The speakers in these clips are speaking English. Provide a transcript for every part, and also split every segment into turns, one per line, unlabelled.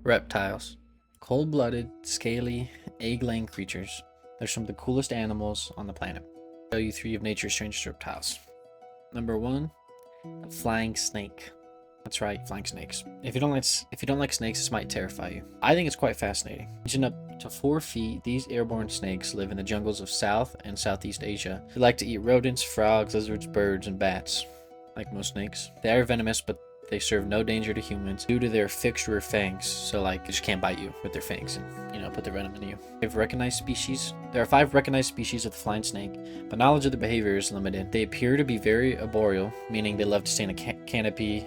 Reptiles. Cold-blooded, scaly, egg-laying creatures. They're some of the coolest animals on the planet. I'll show you 3 of nature's strangest reptiles. Number 1, a flying snake. That's right, flying snakes. If you don't like snakes, this might terrify you. I think it's quite fascinating. Reaching up to 4 feet, these airborne snakes live in the jungles of South and Southeast Asia. They like to eat rodents, frogs, lizards, birds, and bats. Like most snakes. They are venomous, but they serve no danger to humans due to their fixed rear fangs. So like, they just can't bite you with their fangs and, put their venom in you. There are 5 recognized species of the flying snake, but knowledge of their behavior is limited. They appear to be very arboreal, meaning they love to stay in a canopy,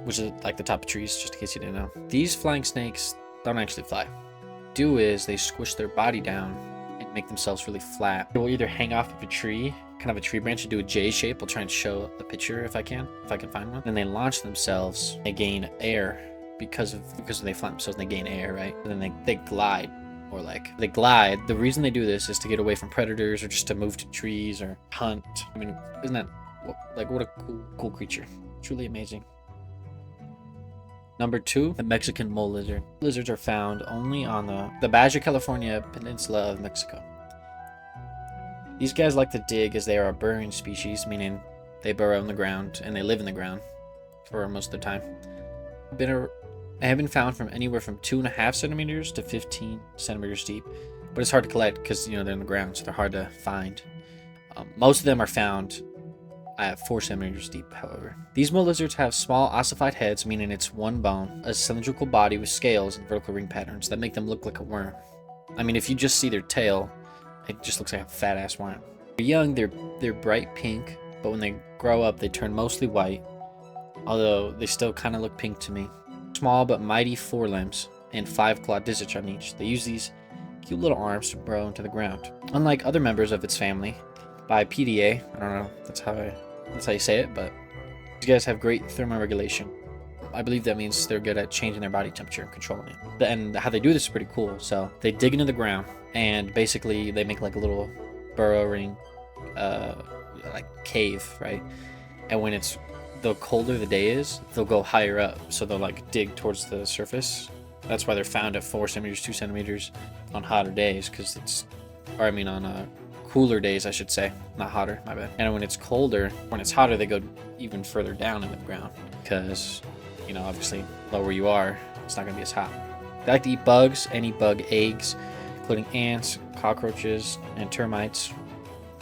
which is like the top of trees, just in case you didn't know. These flying snakes don't actually fly. What they do is they squish their body down and make themselves really flat. They will either hang off of a tree, kind of a tree branch, and do a J shape. I'll try and show the picture if I can find one. Then they launch themselves. They gain air because they fly themselves. They gain air, right? And then they glide, they glide. The reason they do this is to get away from predators or just to move to trees or hunt. I mean, isn't that what a cool creature? Truly amazing. Number 2, the Mexican mole lizard. Lizards are found only on the Baja California peninsula of Mexico. These guys like to dig as they are a burrowing species, meaning they burrow in the ground and they live in the ground for most of the time. They have been found from anywhere from 2.5 centimeters to 15 centimeters deep, but it's hard to collect because they're in the ground, so they're hard to find. Most of them are found at 4 centimeters deep, however. These mole lizards have small ossified heads, meaning it's one bone, a cylindrical body with scales and vertical ring patterns that make them look like a worm. I mean, if you just see their tail, it just looks like a fat ass worm. They're young, they're bright pink, but when they grow up, they turn mostly white, although they still kind of look pink to me. Small but mighty forelimbs and 5 clawed digits on each. They use these cute little arms to burrow into the ground. Unlike other members of its family, by PDA, I don't know, that's how you say it, but these guys have great thermoregulation. I believe that means they're good at changing their body temperature and controlling it. And how they do this is pretty cool. So they dig into the ground and basically they make like a little burrowing like cave, right? And when the colder the day is, they'll go higher up, so they'll like dig towards the surface. That's why they're found at 4 centimeters, 2 centimeters on hotter days, because on cooler days, I should say, not hotter, my bad. And when it's hotter, they go even further down in the ground because obviously lower you are, it's not gonna be as hot. They like to eat bugs, any bug eggs, including ants, cockroaches, and termites.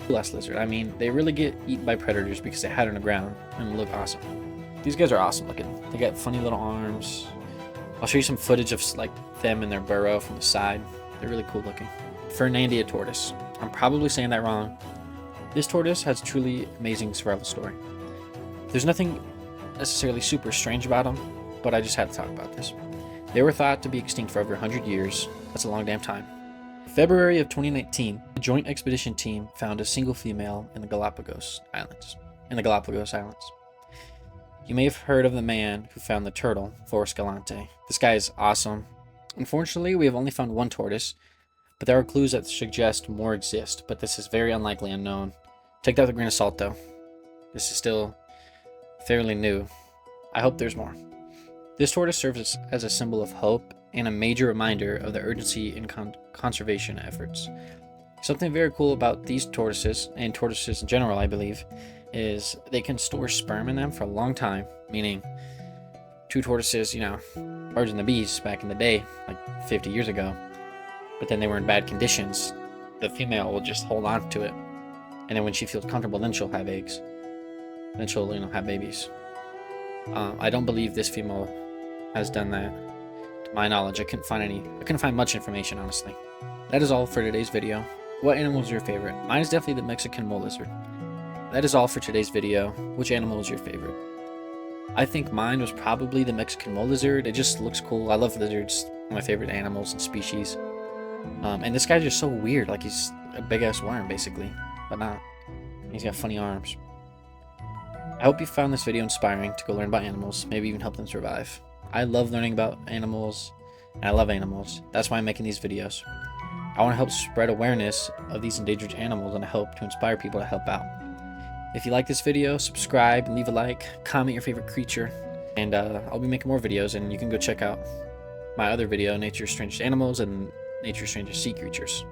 Less lizard. I mean, they really get eaten by predators because they hide on the ground and look awesome. These guys are awesome looking. They got funny little arms. I'll show you some footage of like them in their burrow from the side. They're really cool looking. Fernandia Tortoise. I'm probably saying that wrong. This tortoise has a truly amazing survival story. There's nothing necessarily super strange about them, but I just had to talk about this. They were thought to be extinct for over 100 years. That's a long damn time. February of 2019, a joint expedition team found a single female in the Galapagos Islands. You may have heard of the man who found the turtle, Forrest Galante. This guy is awesome. Unfortunately, we have only found 1 tortoise, but there are clues that suggest more exist, but this is very unlikely unknown. Take that with a grain of salt, though. This is still fairly new. I hope there's more. This tortoise serves as a symbol of hope and a major reminder of the urgency in conservation efforts. Something very cool about these tortoises, and tortoises in general, I believe, is they can store sperm in them for a long time, meaning 2 tortoises, birds and the bees back in the day, like 50 years ago, but then they were in bad conditions. The female will just hold on to it, and then when she feels comfortable, then she'll have eggs. Then she'll, have babies. I don't believe this female has done that. To my knowledge, I couldn't find much information, honestly. That is all for today's video. What animal is your favorite? Mine is definitely the Mexican mole lizard. That is all for today's video. Which animal is your favorite? I think mine was probably the Mexican mole lizard. It just looks cool. I love lizards. One of my favorite animals and species. And this guy's just so weird. Like he's a big ass worm, basically. But not. He's got funny arms. I hope you found this video inspiring to go learn about animals. Maybe even help them survive. I love learning about animals. And I love animals. That's why I'm making these videos. I want to help spread awareness of these endangered animals, and I hope to inspire people to help out. If you like this video, subscribe, leave a like, comment your favorite creature, and I'll be making more videos, and you can go check out my other video, Nature's Strangest Animals and Nature's Strangest Sea Creatures.